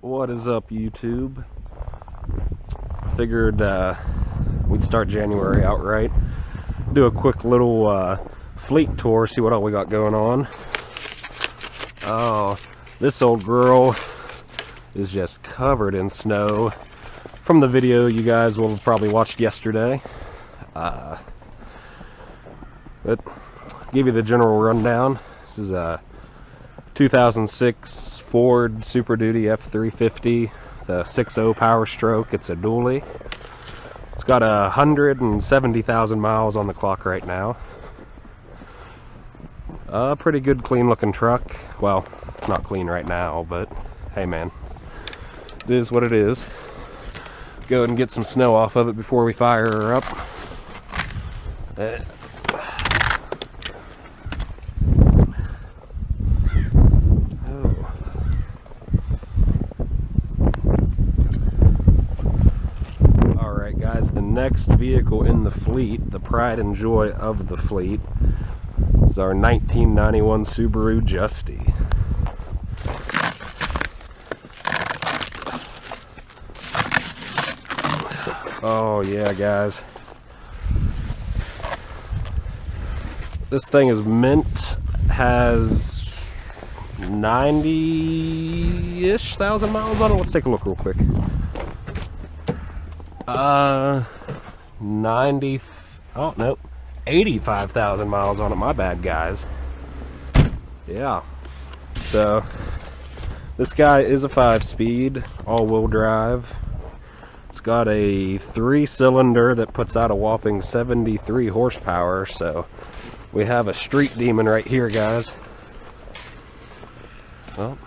What is up, YouTube? Figured we'd start January outright. Do a quick little fleet tour, see what all we got going on. Oh, this old girl is just covered in snow from the video you guys will have probably watched yesterday. But give you the general rundown. This is a 2006 Ford Super Duty F350, the 6.0 Powerstroke. It's a dually. It's got 170,000 miles on the clock right now. A pretty good, clean looking truck. Well, not clean right now, but hey man, it is what it is. Go ahead and get some snow off of it before we fire her up. Alright guys, the next vehicle in the fleet, the pride and joy of the fleet, is our 1991 Subaru Justy. Oh yeah guys, this thing is mint, has 90-ish thousand miles on it. Let's take a look real quick. 85,000 miles on it. My bad, guys. Yeah. So this guy is a 5-speed, all-wheel drive. It's got a 3-cylinder that puts out a whopping 73 horsepower. So we have a street demon right here, guys. Well,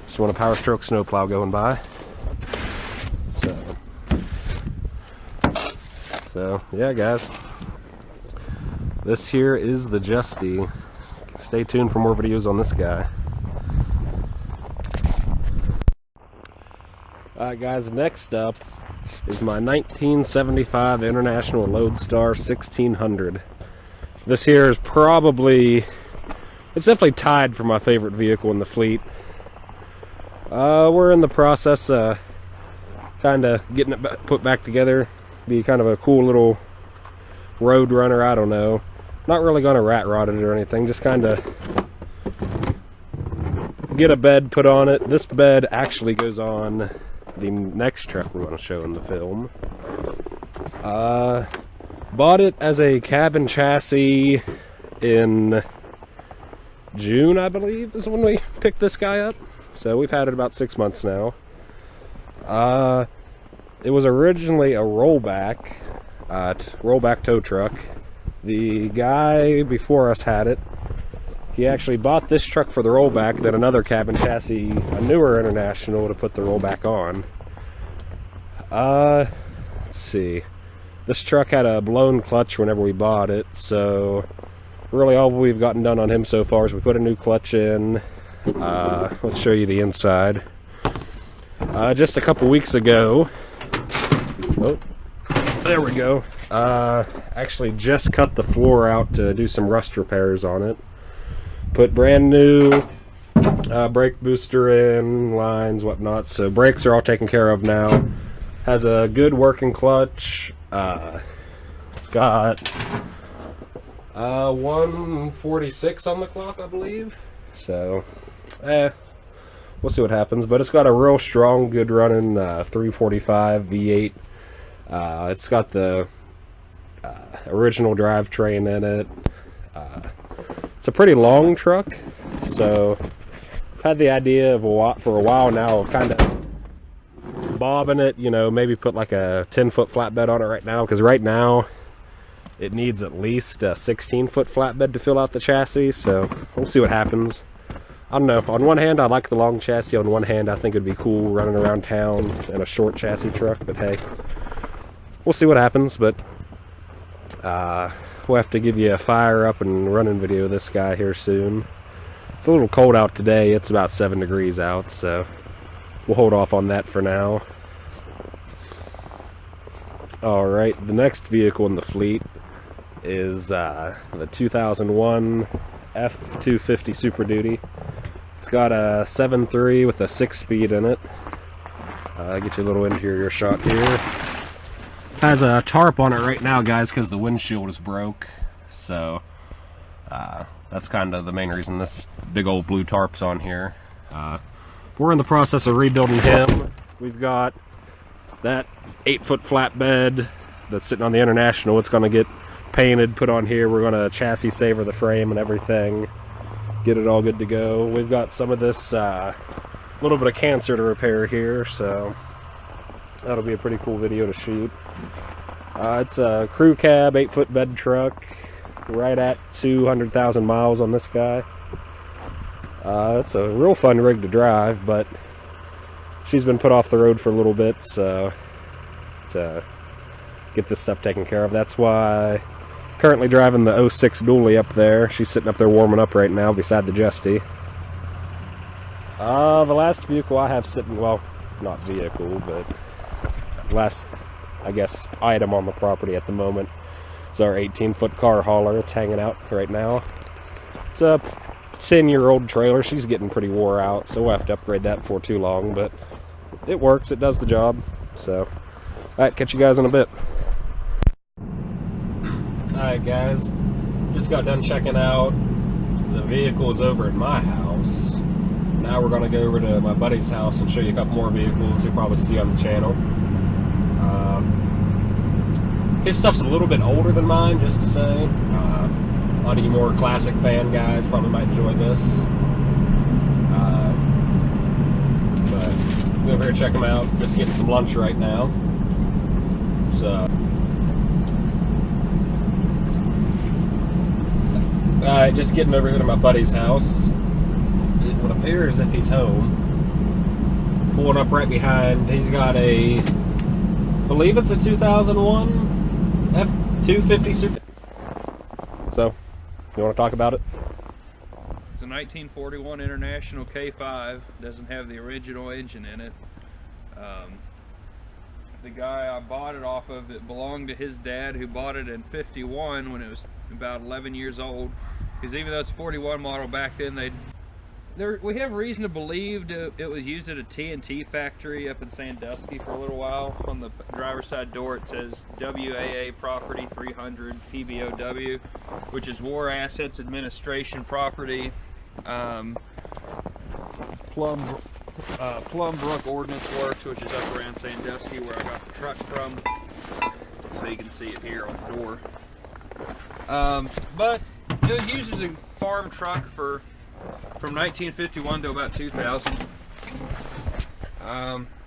just want a Powerstroke snowplow going by. So yeah guys, this here is the Justy. Stay tuned for more videos on this guy. Alright guys, next up is my 1975 International Lodestar 1600. This here is probably, it's definitely tied for my favorite vehicle in the fleet. We're in the process of kind of getting it put back together. Be kind of a cool little road runner, I don't know. Not really gonna rat rod it or anything, just kind of get a bed put on it. This bed actually goes on the next truck we're going to show in the film. Bought it as a cabin chassis in June, I believe, is when we picked this guy up. So we've had it about 6 months now. It was originally a rollback tow truck. The guy before us had it. He actually bought this truck for the rollback, then another cabin chassis, a newer International, to put the rollback on. Let's see. This truck had a blown clutch whenever we bought it, so really all we've gotten done on him so far is we put a new clutch in. Let's show you the inside. Just a couple weeks ago, oh, there we go. Actually just cut the floor out to do some rust repairs on it. Put brand new brake booster in, lines, whatnot. So brakes are all taken care of now. Has a good working clutch. It's got 146 on the clock, I believe. So, we'll see what happens. But it's got a real strong, good running 345 V8. It's got the original drivetrain in it. It's a pretty long truck, so I've had the idea of for a while now of kind of bobbing it, you know, maybe put like a 10-foot flatbed on it right now, because right now it needs at least a 16-foot flatbed to fill out the chassis, so we'll see what happens. I don't know. On one hand, I like the long chassis. On one hand, I think it'd be cool running around town in a short chassis truck, but hey, we'll see what happens. But we'll have to give you a fire up and running video of this guy here soon. It's a little cold out today. It's about 7 degrees out, so we'll hold off on that for now. Alright, the next vehicle in the fleet is the 2001 F250 Super Duty. It's got a 7.3 with a 6-speed in it. Get you a little interior shot here. Has a tarp on it right now, guys, because the windshield is broke. So that's kind of the main reason this big old blue tarp's on here. We're in the process of rebuilding him. We've got that 8-foot flatbed that's sitting on the International. It's going to get painted, put on here. We're going to chassis saver the frame and everything, get it all good to go. We've got some of this little bit of cancer to repair here, so that'll be a pretty cool video to shoot. It's a crew cab 8-foot bed truck, right at 200,000 miles on this guy. It's a real fun rig to drive, but she's been put off the road for a little bit, so to get this stuff taken care of. That's why currently driving the 06 dually up there. She's sitting up there warming up right now beside the Justy. The last vehicle I have sitting, well, not vehicle, but last, I guess, item on the property at the moment is our 18-foot car hauler. It's hanging out right now. It's a 10-year-old trailer. She's getting pretty wore out, so we'll have to upgrade that before too long, but it works. It does the job. So, alright, catch you guys in a bit. Alright, guys. Just got done checking out the vehicles over at my house. Now we're going to go over to my buddy's house and show you a couple more vehicles you'll probably see on the channel. His stuff's a little bit older than mine, just to say. A lot of you more classic fan guys probably might enjoy this. But go over here and check them out. Just getting some lunch right now. So, alright, just getting over here to my buddy's house. It would appear as if he's home. Pulling up right behind, he's got a, I believe it's a 2001 F-250 Super. So, you want to talk about it? It's a 1941 International K5. Doesn't have the original engine in it. The guy I bought it off of, it belonged to his dad, who bought it in '51 when it was about 11 years old. Because even though it's a 41 model back then, we have reason to believe it was used at a TNT factory up in Sandusky for a little while. On the driver's side door it says WAA Property 300 PBOW, which is War Assets Administration Property. Plum Brook Ordnance Works, which is up around Sandusky, where I got the truck from. So you can see it here on the door. But it was used as a farm truck from 1951 to about 2000.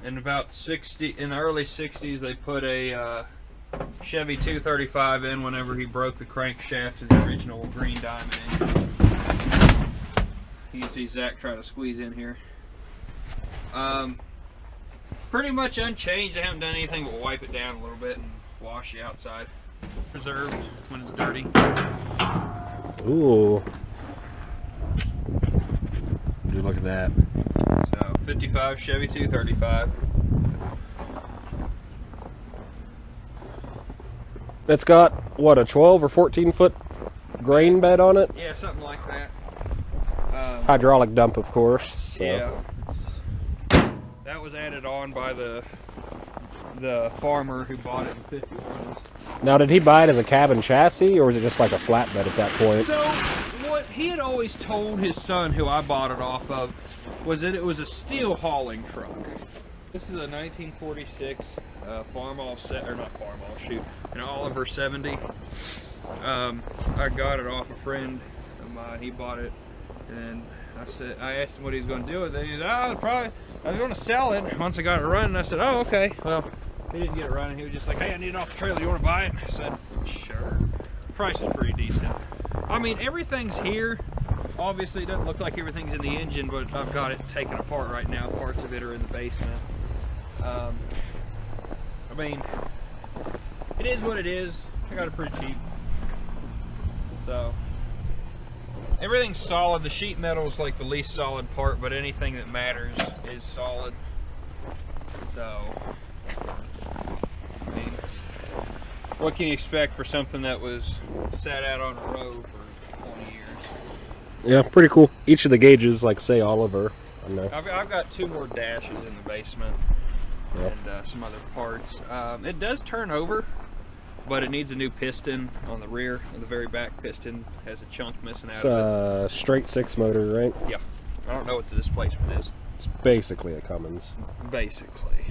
In the early 60s, they put a Chevy 235 in whenever he broke the crankshaft to the original Green Diamond engine. You can see Zach try to squeeze in here. Pretty much unchanged. I haven't done anything but wipe it down a little bit and wash the outside. Preserved when it's dirty. Ooh. Dude, look at that. So, 55 Chevy 235. It's got, what, a 12 or 14 foot grain bed on it? Yeah, something like that. Hydraulic dump, of course. So. Yeah. That was added on by the farmer who bought it in '51. Now, did he buy it as a cabin chassis, or was it just like a flatbed at that point? So, what he had always told his son, who I bought it off of, was that it was a steel hauling truck. This is a 1946 an Oliver 70. I got it off a friend of mine. He bought it, and I asked him what he was going to do with it. He said, I was going to sell it once I got it running. I said, oh, okay. Well, he didn't get it running. He was just like, hey, I need it off the trailer. You want to buy it? I said, sure. Price is pretty decent. I mean, everything's here. Obviously, it doesn't look like everything's in the engine, but I've got it taken apart right now. Parts of it are in the basement. I mean, it is what it is. I got it pretty cheap. So, everything's solid. The sheet metal is like the least solid part, but anything that matters is solid. So, I mean, what can you expect for something that was sat out on the road for 20 years? Yeah, pretty cool. Each of the gauges, like, say Oliver. I know. I've got 2 more dashes in the basement. Yeah. and some other parts. It does turn over, but it needs a new piston on the rear. The very back piston has a chunk missing out It's of a straight 6 motor, right? it. Yeah. I don't know what the displacement is. It's basically a Cummins. Basically.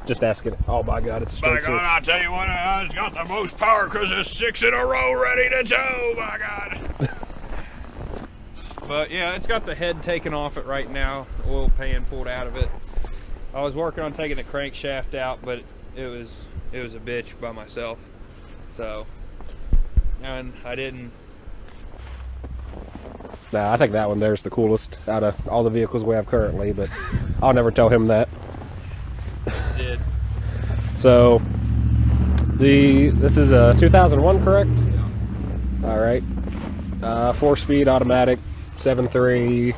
Just ask it. Oh my God, it's a straight 6. I'll tell you what, it's got the most power because it's 6 in a row ready to tow, my God. But yeah, it's got the head taken off it right now, oil pan pulled out of it. I was working on taking the crankshaft out, but it was a bitch by myself. So, and I didn't. Nah, I think that one there's the coolest out of all the vehicles we have currently, but I'll never tell him that. Did. So, this is a 2001, correct? Yeah. All right. 4-speed automatic, 7.3.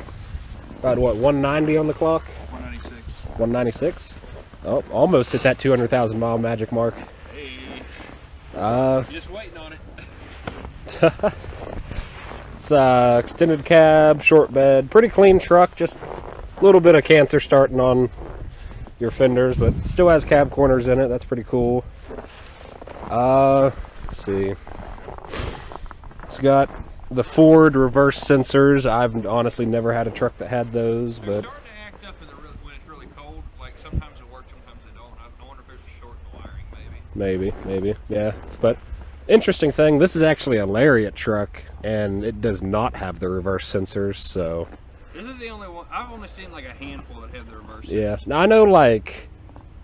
About what? 190 on the clock. 196. 196. Oh, almost hit that 200,000 mile magic mark. Hey. Just waiting on it. It's extended cab, short bed, pretty clean truck. Just a little bit of cancer starting on your fenders, but still has cab corners in it. That's pretty cool. Let's see. It's got the Ford reverse sensors. I've honestly never had a truck that had those, They're but starting to act up when it's really cold. Like sometimes it works, sometimes it don't. I wonder if there's a short in the wiring, maybe, yeah. But interesting thing, this is actually a Lariat truck, and it does not have the reverse sensors. So this is the only one. I've only seen like a handful that have the reverse sensors. yeah, now I know like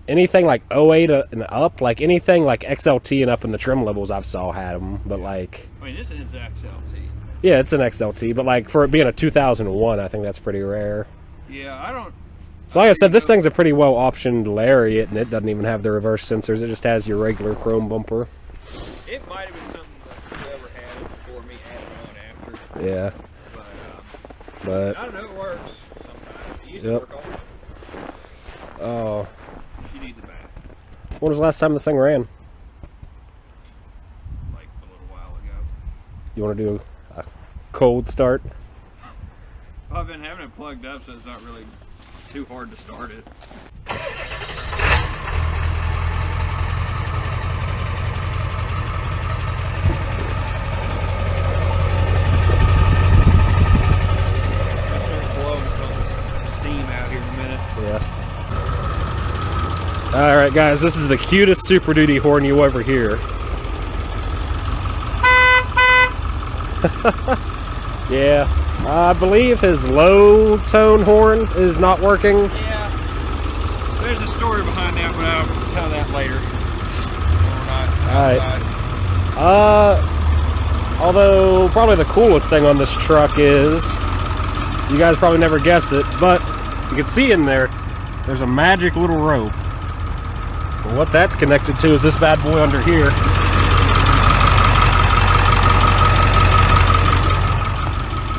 anything like 08 and up, like anything like XLT and up in the trim levels I've saw had them, but like I mean, this is XLT. yeah, it's an XLT, but like for it being a 2001, I think that's pretty rare. Yeah, I don't. So like I said, this thing's a pretty well optioned Lariat, and it doesn't even have the reverse sensors. It just has your regular chrome bumper. It might have been something that whoever had it before me added on after. Yeah, but I don't know, it works sometimes. It used Yep. to work all the time. oh, You need the back, when was the last time this thing ran? like a little while ago. You want to do a cold start? Well, I've been having it plugged up, so it's not really too hard to start it. Yeah. Alright guys, this is the cutest Super Duty horn you ever hear. Yeah. I believe his low tone horn is not working. Yeah. There's a story behind that, but I'll tell that later. Alright. Although probably the coolest thing on this truck is, you guys probably never guess it, but you can see in there's a magic little rope. But what that's connected to is this bad boy under here.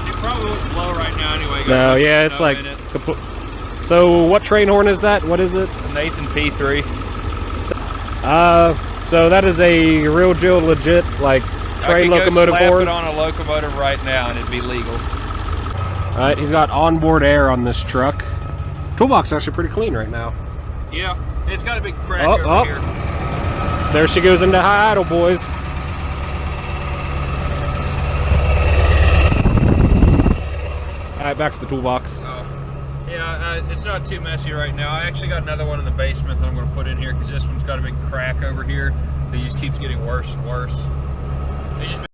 It probably wouldn't blow right now anyway. No, yeah, it's like... So what train horn is that? What is it? Nathan P3. So that is a real Joe legit, like, train locomotive I could go horn. slap it on a locomotive right now and it'd be legal. Alright, he's got onboard air on this truck. Toolbox is actually pretty clean right now. Yeah, it's got a big crack over here. There she goes into high idle, boys. Alright, back to the toolbox. Yeah, it's not too messy right now. I actually got another one in the basement that I'm going to put in here because this one's got a big crack over here. It just keeps getting worse and worse.